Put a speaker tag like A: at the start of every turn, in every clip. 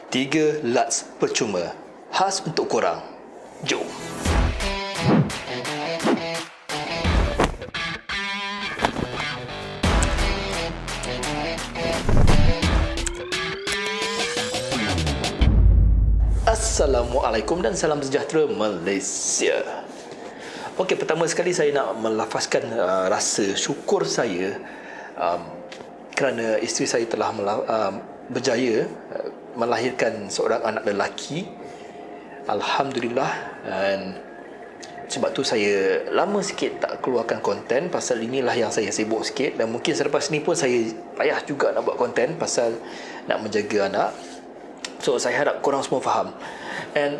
A: 3 LUTs percuma khas untuk korang. Jom. Assalamualaikum dan salam sejahtera Malaysia. Okey, pertama sekali saya nak melafazkan rasa syukur saya kerana isteri saya telah berjaya melahirkan seorang anak lelaki. Alhamdulillah. Dan sebab tu saya lama sikit tak keluarkan konten, pasal inilah yang saya sibuk sikit, dan mungkin selepas ni pun saya payah juga nak buat konten pasal nak menjaga anak. So saya harap korang semua faham. And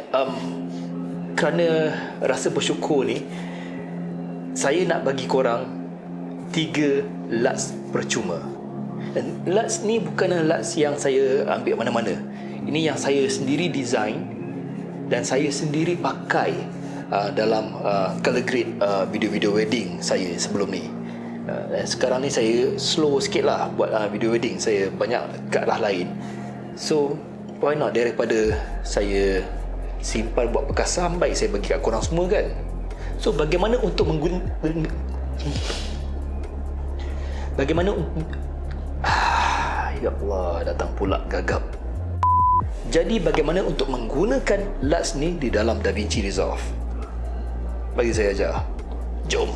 A: kerana rasa bersyukur ni, saya nak bagi korang 3 LUTs percuma. Dan LUTs ni bukanlah LUTs yang saya ambil mana-mana. Ini yang saya sendiri design dan saya sendiri pakai dalam color grade video-video wedding saya sebelum ni. Dan sekarang ni saya slow sikit lah buat video wedding. Saya banyak ke arah lain. So why not, daripada saya simpan buat bekas sampai saya bagi kat korang semua kan. So bagaimana untuk ya Allah, datang pula gagap. Jadi bagaimana untuk menggunakan LUTs ni di dalam DaVinci Resolve? Bagi saya ajar. Jom.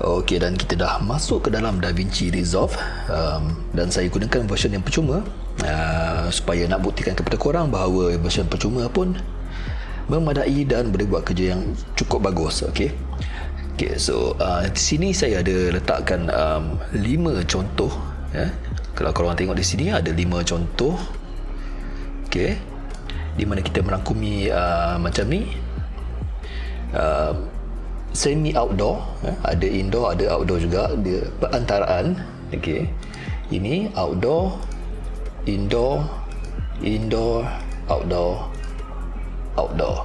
A: Okey, dan kita dah masuk ke dalam DaVinci Resolve, dan saya gunakan version yang percuma supaya nak buktikan kepada korang bahawa version percuma pun memadai dan boleh buat kerja yang cukup bagus. Okey. Okey, so di sini saya ada letakkan 5 contoh ya. Kalau korang tengok di sini ada 5 contoh. Okey. Di mana kita merangkumi macam ni. Semi outdoor, ada indoor, ada outdoor juga, dia perantaraan. Okey. Ini outdoor, indoor, indoor, outdoor, outdoor.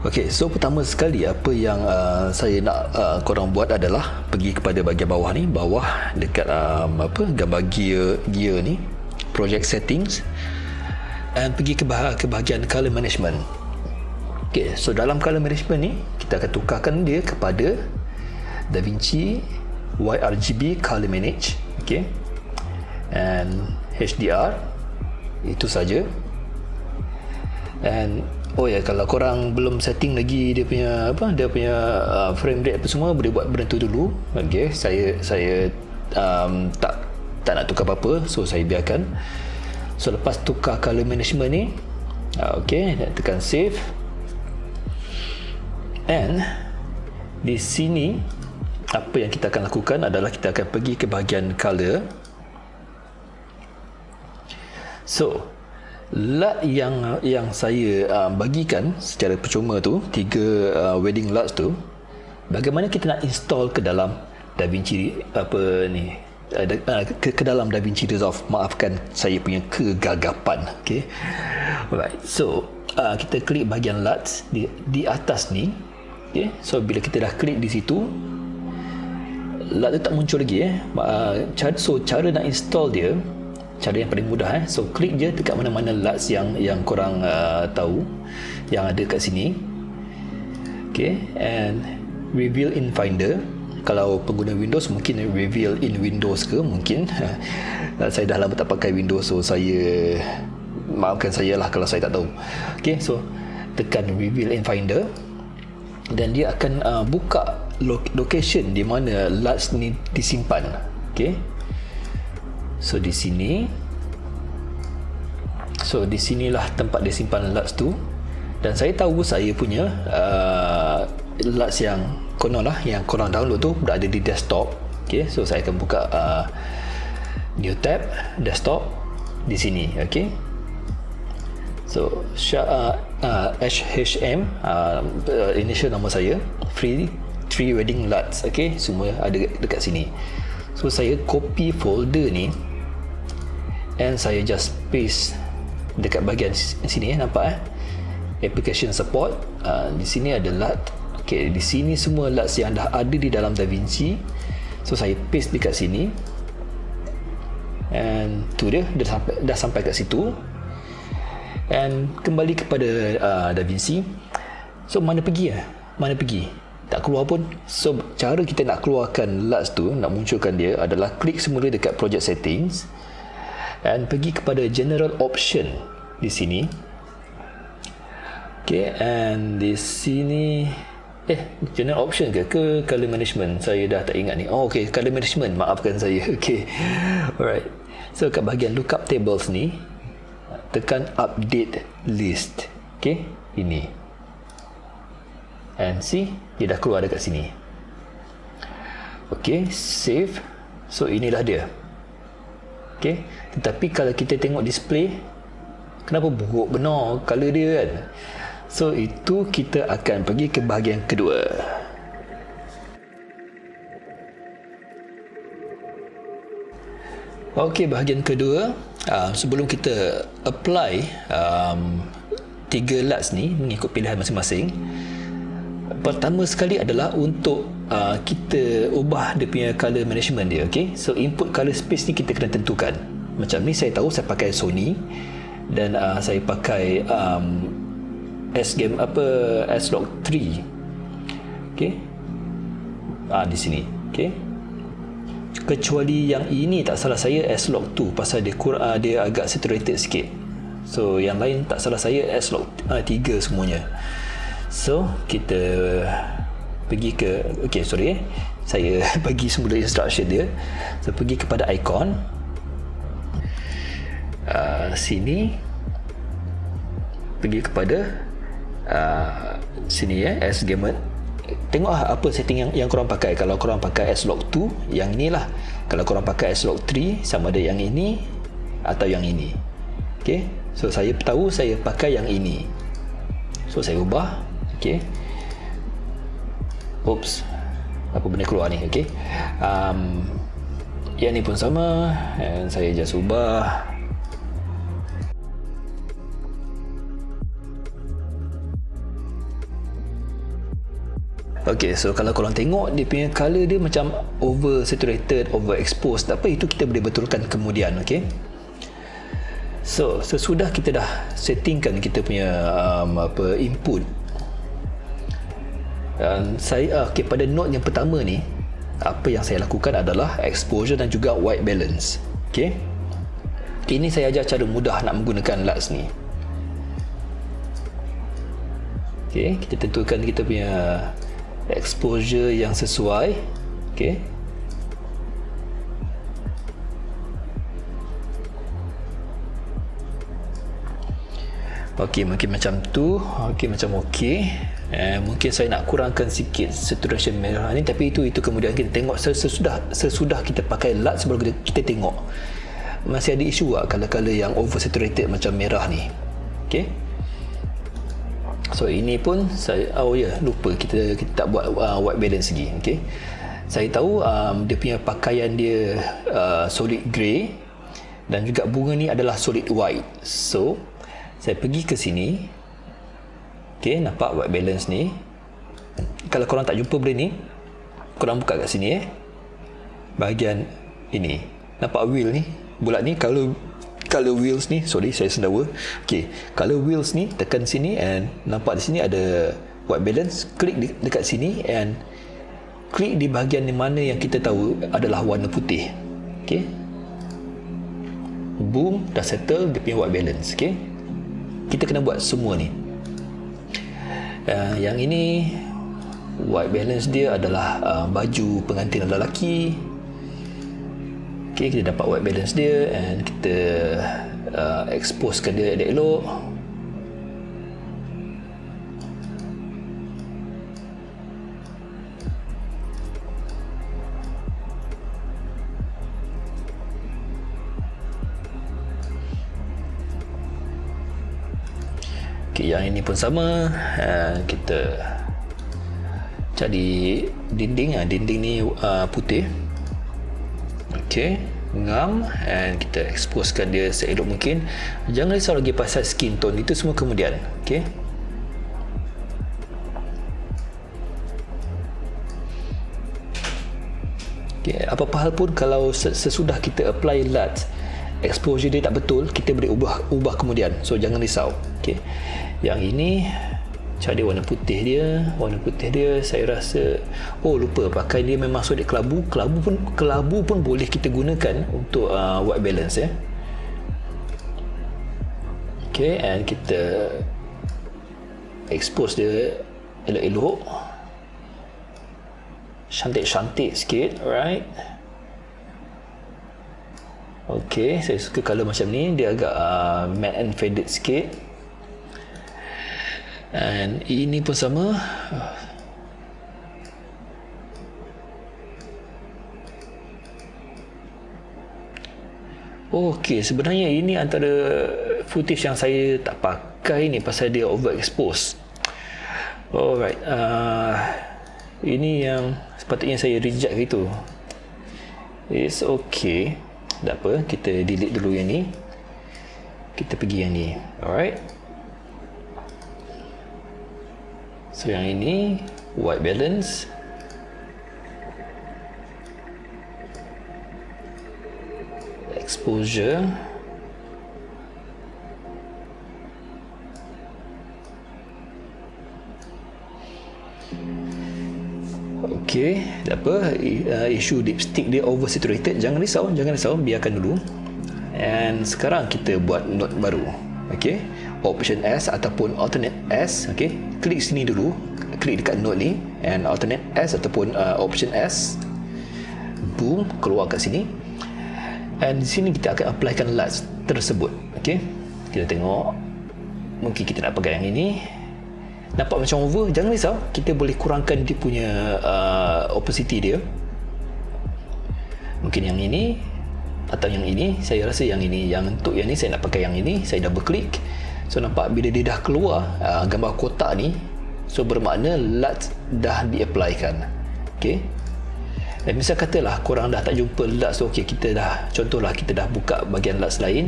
A: Okey, so pertama sekali apa yang saya nak korang buat adalah pergi kepada bahagian bawah ni, bawah dekat gambar gear ni, project settings, dan pergi ke bahagian color management. Okey, so dalam color management ni kita akan tukarkan dia kepada DaVinci YRGB Color Manage. Okey, and HDR, itu saja. And oh ya, kalau korang belum setting lagi dia punya frame rate apa semua, boleh buat benda tu dulu. Okey, saya tak nak tukar apa-apa, so saya biarkan. So lepas tukar color management ni, okey, tekan save. And di sini apa yang kita akan lakukan adalah kita akan pergi ke bahagian color. So LUT yang saya bagikan secara percuma tu, 3 wedding LUTs tu, bagaimana kita nak install ke dalam DaVinci ke dalam DaVinci Resolve. Maafkan saya punya kegagapan. Okey. Alright. So kita klik bahagian LUTs di atas ni. Okey. So bila kita dah klik di situ, LUT tu tak muncul lagi So cara nak install dia, cara yang paling mudah so klik je dekat mana-mana LUTs yang korang tahu yang ada kat sini. Okay, and reveal in Finder. Kalau pengguna Windows mungkin reveal in Windows ke, mungkin saya dah lama tak pakai Windows, so saya maafkan saya lah kalau saya tak tahu. Okay, so tekan reveal in Finder dan dia akan buka location di mana LUTs ni disimpan. Okay, so di sini, so di sinilah tempat dia simpan LUTs tu. Dan saya tahu saya punya LUTs yang yang korang download tu berada di desktop. Okay, so saya akan buka new tab, desktop di sini. Okay, so HHM initial nama saya, free 3 wedding LUTs. Okay, semua ada dekat sini. So saya copy folder ni and saya just paste dekat bahagian sini. Nampak application support. Di sini ada LUT. Okay, di sini semua LUTs yang dah ada di dalam DaVinci. So saya paste dekat sini. And tu dia dah sampai kat situ. And kembali kepada DaVinci. So mana pergi tak keluar pun. So cara kita nak keluarkan LUTs tu, nak munculkan dia adalah klik semula dekat project settings and pergi kepada general option di sini. Okay, and di sini general option ke color management, saya dah tak ingat ni. Okay, color management, maafkan saya. Okay, alright. So kat bahagian lookup tables ni, tekan update list. Okay, ini, and see, dia dah keluar dekat sini. Okay, save. So inilah dia. Okay, tetapi kalau kita tengok display, kenapa buruk benar color dia kan? So itu kita akan pergi ke bahagian kedua. Okey, bahagian kedua, sebelum kita apply 3 LUTs ni mengikut pilihan masing-masing, pertama sekali adalah untuk kita ubah dia punya color management dia. Okay, so input color space ni kita kena tentukan. Macam ni saya tahu saya pakai Sony dan saya pakai S-Log 3. Okay, di sini. Okay, kecuali yang ini tak salah saya S-Log 2 pasal dia agak saturated sikit. So yang lain tak salah saya S-Log 3 semuanya. So kita pergi ke, saya bagi semula instruction dia. So pergi kepada icon, sini, pergi kepada sini S-Gamer. Tengok apa setting yang korang pakai. Kalau korang pakai S-Log 2, yang inilah. Kalau korang pakai S-Log 3, sama ada yang ini atau yang ini. Okay, so saya tahu saya pakai yang ini, so saya ubah. Okay, oops, apa benda keluar ni. Okay, yang ni pun sama, and saya just ubah. Okay, so kalau korang tengok dia punya color dia macam over saturated, over exposed. Tak apa, itu kita boleh betulkan kemudian. Okay, so sesudah kita dah settingkan kita punya input, saya pada note yang pertama ni, apa yang saya lakukan adalah exposure dan juga white balance. Okay, ini saya ajar cara mudah nak menggunakan LUTs ni. Okay, kita tentukan kita punya exposure yang sesuai. Okay, mungkin macam tu. Macam mungkin saya nak kurangkan sikit saturation merah ni, tapi itu kemudian kita tengok sesudah kita pakai LUT. Sebelum kita tengok masih ada isu color-color yang oversaturated macam merah ni. Okay, so ini pun saya lupa kita tak buat white balance lagi. Okay, saya tahu dia punya pakaian dia solid grey dan juga bunga ni adalah solid white. So saya pergi ke sini. Okay, nampak white balance ni. Kalau korang tak jumpa benda ni, korang buka kat sini bahagian ini. Nampak wheel ni, bulat ni, color wheels ni. Sorry, saya sendawa. Okay, color wheels ni, tekan sini and nampak di sini ada white balance. Klik dekat sini and klik di bahagian di mana yang kita tahu adalah warna putih. Okay, boom, dah settle dia punya white balance. Okay, kita kena buat semua ni. Yang ini white balance dia adalah baju pengantin lelaki. Okay, kita dapat white balance dia and kita exposekan dia elok-elok. Okay, yang ini pun sama. Kita cari dinding ni putih. Okay, ngam, and kita exposekan dia seelok mungkin. Jangan risau lagi pasal skin tone, itu semua kemudian. Okay, apa-apa hal pun kalau sesudah kita apply LUT exposure dia tak betul, kita boleh ubah kemudian. So jangan risau. Okay. Yang ini cari warna putih dia saya rasa, lupa pakai dia memang solid kelabu pun boleh kita gunakan untuk white balance ya. Okay, and kita expose dia elok-elok, cantik-cantik sikit. Alright. Okay, saya suka colour macam ni, dia agak matte and faded sikit. And ini pun sama. Okey, sebenarnya ini antara footage yang saya tak pakai ni pasal dia overexpose. Alright, ini yang sepatutnya saya reject gitu. It's okay, tak apa, kita delete dulu yang ni, kita pergi yang ni. Alright, so yang ini white balance, exposure, okey, tak apa. Isu lipstick dia oversaturated, jangan risau, biarkan dulu. And sekarang kita buat note baru. Okey, option S ataupun alternate S. Okey, klik sini dulu, klik dekat note ni, and alternate S ataupun option S, boom, keluar kat sini. And di sini kita akan applykan LUTs tersebut. Okey, kita tengok, mungkin kita nak pakai yang ini. Nampak macam over, jangan risau, kita boleh kurangkan dia punya opacity dia. Mungkin yang ini atau yang ini. Saya rasa yang ini, untuk yang ni saya nak pakai yang ini. Saya double click, so nampak bila dia dah keluar gambar kotak ni, so bermakna LUTs dah di-applykan. Okey, dan misal katalah korang dah tak jumpa LUTs, okey, kita dah, contohlah kita dah buka bahagian LUTs lain,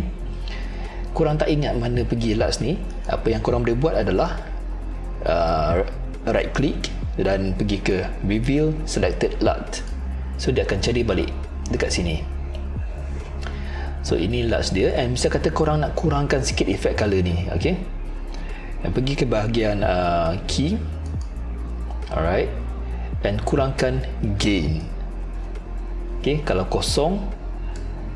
A: korang tak ingat mana pergi LUTs ni, apa yang korang boleh buat adalah right click dan pergi ke reveal selected LUT. So dia akan cari balik dekat sini. So ini LUTs dia, and misal kata korang nak kurangkan sikit efek color ni, okey, dan pergi ke bahagian key. Alright, dan kurangkan gain. Okey, kalau kosong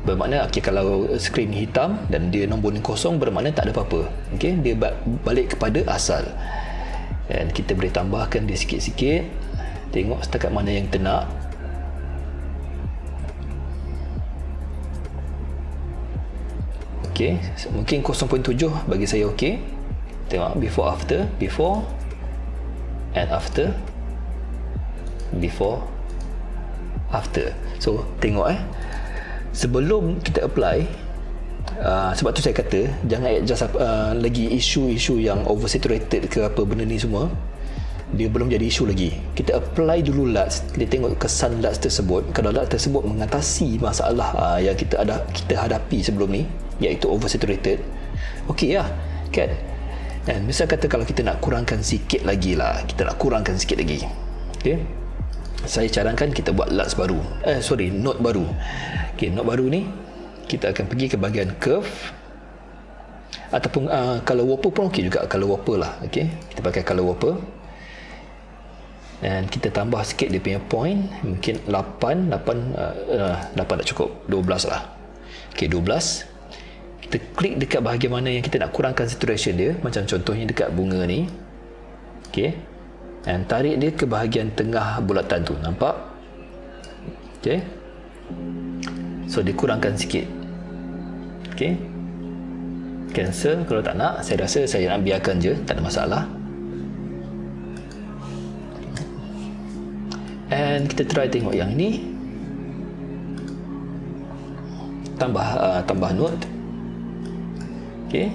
A: bermakna, okey, kalau skrin hitam dan dia nombor ni kosong bermakna tak ada apa-apa. Okey, dia balik kepada asal. Dan kita boleh tambahkan dia sikit-sikit, tengok setakat mana yang kita nak. Okey, mungkin 0.7 bagi saya okey. Tengok before after, before and after, before after. So tengok sebelum kita apply, sebab tu saya kata jangan adjust lagi isu-isu yang oversaturated ke apa benda ni semua, dia belum jadi isu lagi. Kita apply dulu LUTs, kita tengok kesan LUTs tersebut. Kalau LUTs tersebut mengatasi masalah yang kita hadapi sebelum ni, iaitu oversaturated, okey lah kan. Dan misal kata kalau kita nak kurangkan sikit lagi lah, okey, saya carankan kita buat LUTs baru, note baru. Okey, note baru ni kita akan pergi ke bahagian curve ataupun color warper pun okey juga, color warper lah. Okey, kita pakai color warper dan kita tambah sikit dia punya point, mungkin 8 tak cukup, 12 lah. Okey, 12. Kita klik dekat bahagian mana yang kita nak kurangkan saturation dia, macam contohnya dekat bunga ni. Okey, dan tarik dia ke bahagian tengah bulatan tu, nampak? Okey, so dikurangkan sikit. Okey, cancel kalau tak nak. Saya rasa saya nak biarkan je, tak ada masalah. And kita try tengok yang ni, tambah note. Okey,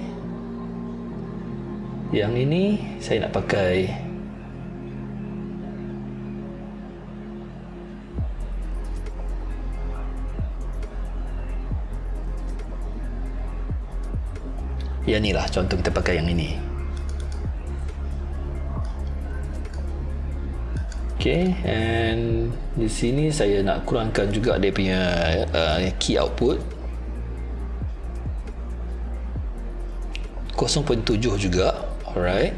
A: yang ini saya nak pakai yang ni lah, contoh kita pakai yang ini. Okay, and di sini saya nak kurangkan juga dia punya key output. 0.7 juga. Alright.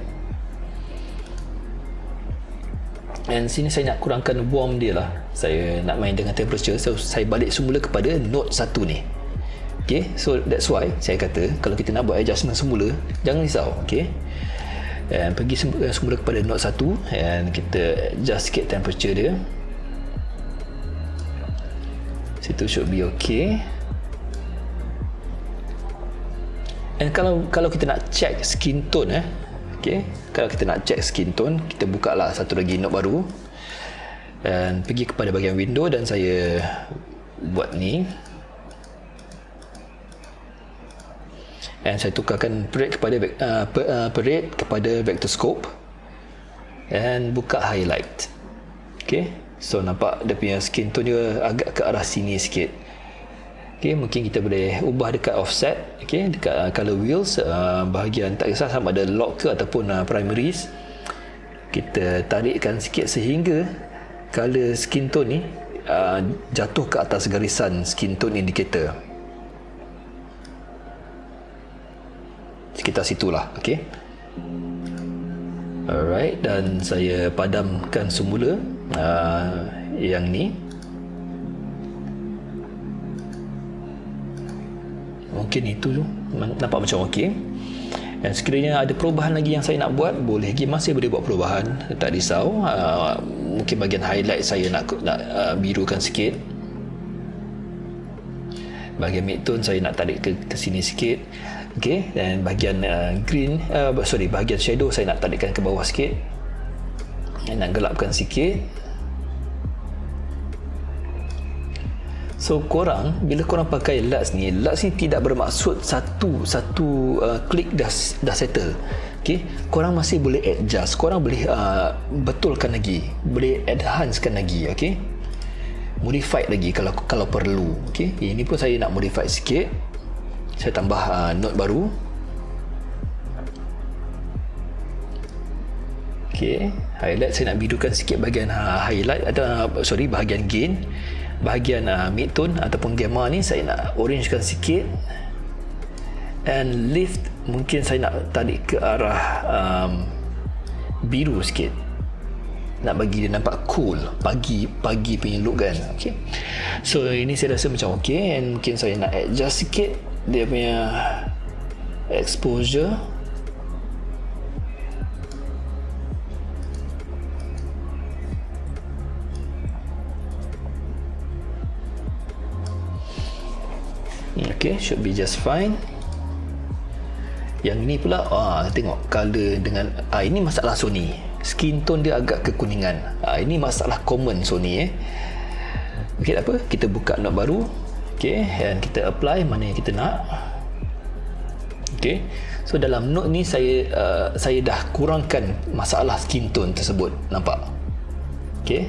A: And sini saya nak kurangkan warm dia lah. Saya nak main dengan temperature, so saya balik semula kepada Note 1 ni. Okay, so that's why saya kata kalau kita nak buat adjustment semula, jangan risau. Okay, and pergi semula kepada Note 1 and kita adjust sikit temperature dia. Situ should be okay. And kalau kita nak check skin tone okay, kalau kita nak check skin tone, kita buka lah satu lagi note baru dan pergi kepada bahagian window dan saya buat ni. And saya tukarkan parade kepada vector scope and buka highlight. Okay, so nampak dia punya skin tone dia agak ke arah sini sikit. Okay, mungkin kita boleh ubah dekat offset. Okay, dekat color wheels, bahagian tak kisah sama ada lock ke ataupun primaries, kita tarikkan sikit sehingga color skin tone ni jatuh ke atas garisan skin tone indicator. Sekitar situlah. Okay, alright, dan saya padamkan semula yang ni. Mungkin itu nampak macam okey. Dan sekiranya ada perubahan lagi yang saya nak buat, boleh lagi, masih boleh buat perubahan, tak risau. Mungkin bahagian highlight saya nak birukan sikit. Bahagian midtone saya nak tarik ke sini sikit. Okey, dan bahagian bahagian shadow saya nak tarikkan ke bawah sikit. Dan nak gelapkan sikit. So korang, bila korang pakai LUTs ni tidak bermaksud satu klik dah settle. Okay, korang masih boleh adjust, korang boleh betulkan lagi, boleh enhancekan lagi. Okay, modify lagi kalau perlu. Okay, ini pun saya nak modify sikit. Saya tambah note baru. Okay, highlight saya nak birukan sikit bahagian highlight bahagian gain. Bahagian midtone ataupun gamma ni saya nak orangekan sikit, and lift mungkin saya nak tarik ke arah biru sikit, nak bagi dia nampak cool, pagi punya look kan. Okay, so ini saya rasa macam okay, and mungkin saya nak adjust sikit dia punya exposure. Okay, should be just fine. Yang ni pula, tengok color dengan ini masalah Sony. Skin tone dia agak kekuningan. Ini masalah common Sony. Okay, tak apa, kita buka note baru. Okay, dan kita apply mana yang kita nak. Okay, so dalam note ni saya dah kurangkan masalah skin tone tersebut, nampak? Okay,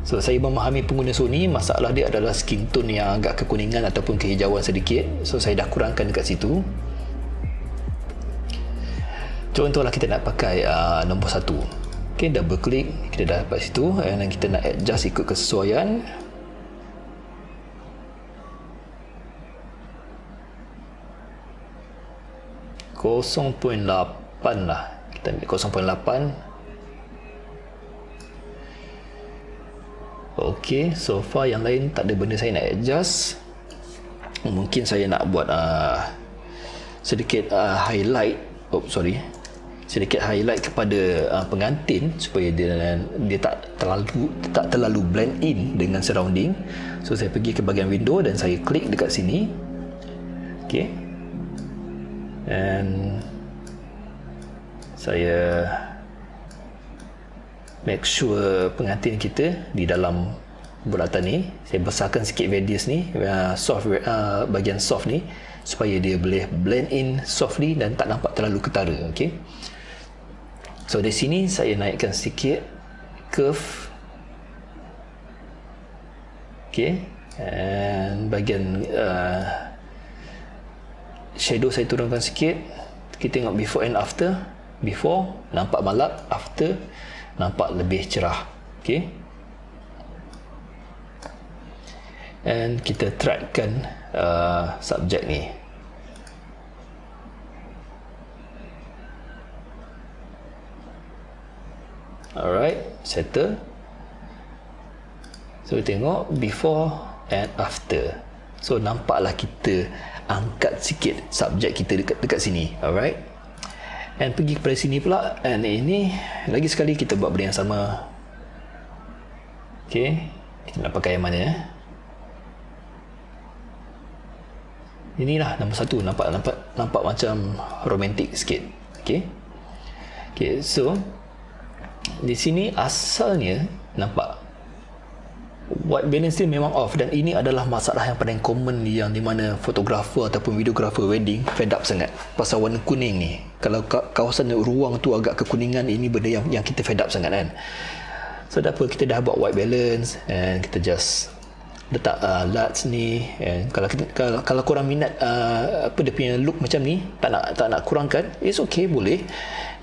A: so saya memahami pengguna Sony, masalah dia adalah skin tone yang agak kekuningan ataupun kehijauan sedikit. So saya dah kurangkan dekat situ. Contohlah kita nak pakai nombor 1. Okay, double klik, kita dah dapat situ, dan kita nak adjust ikut kesesuaian. .8 lah, kita ambil 0.8. ok, so far yang lain tak ada benda saya nak adjust. Mungkin saya nak buat sedikit highlight, sedikit highlight kepada pengantin supaya dia tak terlalu blend in dengan surrounding. So saya pergi ke bahagian window dan saya klik dekat sini. ok, and saya make sure pengantin kita di dalam bulatan ni. Saya besarkan sikit radius ni, bahagian soft ni, supaya dia boleh blend in softly dan tak nampak terlalu ketara. Okay, so dari sini saya naikkan sikit curve. Okay, and bahagian shadow saya turunkan sikit. Kita tengok before and after. Before nampak malap, after nampak lebih cerah. Okay, and kita trackkan subjek ni. Alright, settle. So tengok before and after. So nampaklah kita angkat sikit subjek kita dekat sini. Alright, and pergi kepada sini pula, and ini lagi sekali kita buat benda yang sama. Okay, kita nak pakai yang mana ya? Inilah nombor 1. Nampak macam romantik sikit. Okay, so di sini asalnya nampak white balance dia memang off, dan ini adalah masalah yang paling common yang di mana fotografer ataupun videografer wedding fed up sangat pasal warna kuning ni. Kalau kawasan ruang tu agak kekuningan, ini benda yang kita fed up sangat kan. So dah apa, kita dah buat white balance, and kita just letak LUTs ni, and kalau korang minat apa dia punya look macam ni, tak nak kurangkan, it's okay, boleh.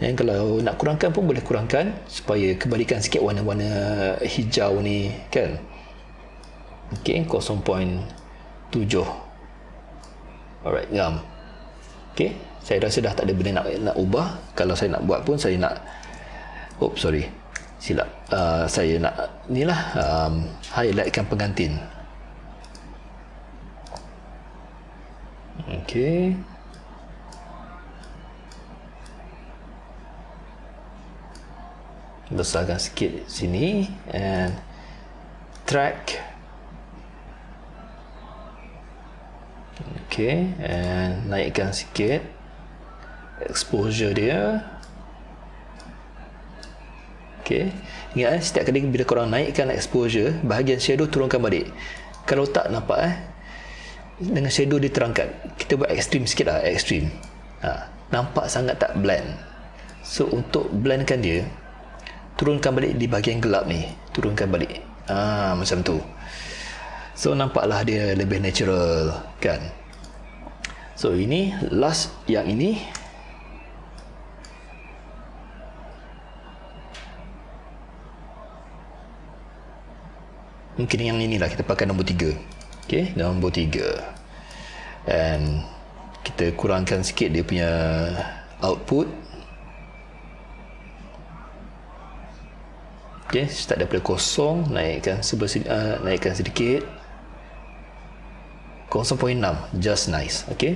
A: Dan kalau nak kurangkan pun boleh kurangkan supaya kembalikan sikit warna-warna hijau ni kan. Okay, 0.7. Alright, ngam. Okay, saya rasa dah tak ada benda nak ubah. Kalau saya nak buat pun, saya nak silap. Saya nak inilah highlightkan pengantin. Okay, besarkan sikit sini, and track. Okay, and naikkan sikit exposure dia. Okay, ingat setiap kali bila korang naikkan exposure, bahagian shadow turunkan balik. Kalau tak nampak dengan shadow diterangkan, kita buat ekstrim sikit lah, ekstrim. Nampak sangat tak blend. So untuk blendkan dia, turunkan balik di bahagian gelap ni, turunkan balik. Macam tu. So nampaklah dia lebih natural kan. So ini last, yang ini mungkin yang inilah kita pakai nombor 3. Okay, nombor 3, and kita kurangkan sikit dia punya output. Okay, start daripada kosong, naikkan naikkan sedikit, 0.6, just nice. Okay,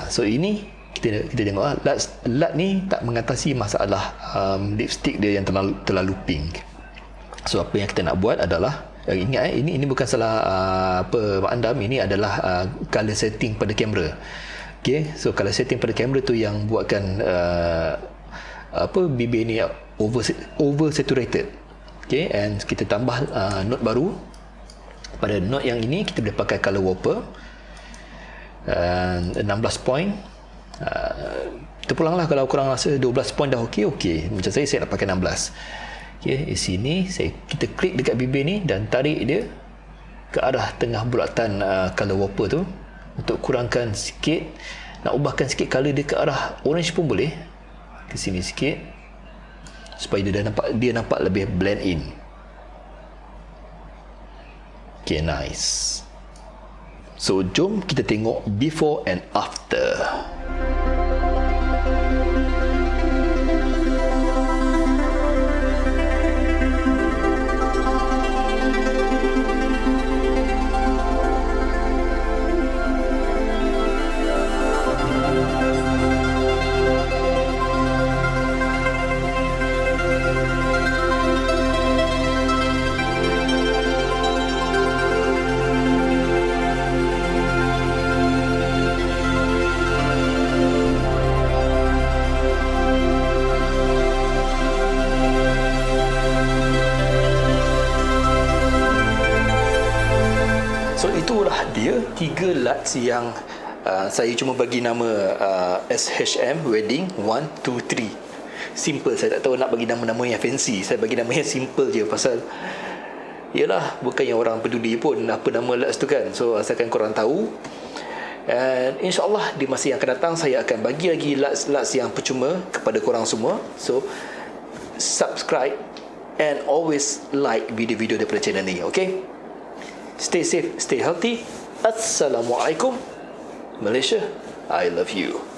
A: so ini kita tengok LUT ni tak mengatasi masalah lipstick dia yang terlalu pink. So apa yang kita nak buat adalah, ingat ini bukan salah Mak Andam, ini adalah color setting pada kamera. Okay, so color setting pada kamera tu yang buatkan bibir ni over saturated. Okay, and kita tambah note baru. Pada note yang ini kita boleh pakai color whopper, 16 point. Terpulanglah kalau korang rasa 12 point dah okey. Macam saya nak pakai 16. Okay, di sini kita klik dekat bibir ni dan tarik dia ke arah tengah bulatan color whopper tu untuk kurangkan sikit. Nak ubahkan sikit color dia ke arah orange pun boleh, ke sini sikit supaya dia nampak lebih blend in. Okay, nice. So jom kita tengok before and after. So itulah dia 3 LUTs yang saya cuma bagi nama SHM Wedding 1, 2, 3. Simple, saya tak tahu nak bagi nama-nama yang fancy. Saya bagi nama yang simple je, pasal yelah, bukan yang orang peduli pun apa nama LUTs tu kan. So asalkan korang tahu. And insyaAllah di masa yang akan datang saya akan bagi lagi LUTs yang percuma kepada korang semua. So subscribe and always like video-video daripada channel ni. Okay, stay safe, stay healthy. Assalamualaikum Malaysia, I love you.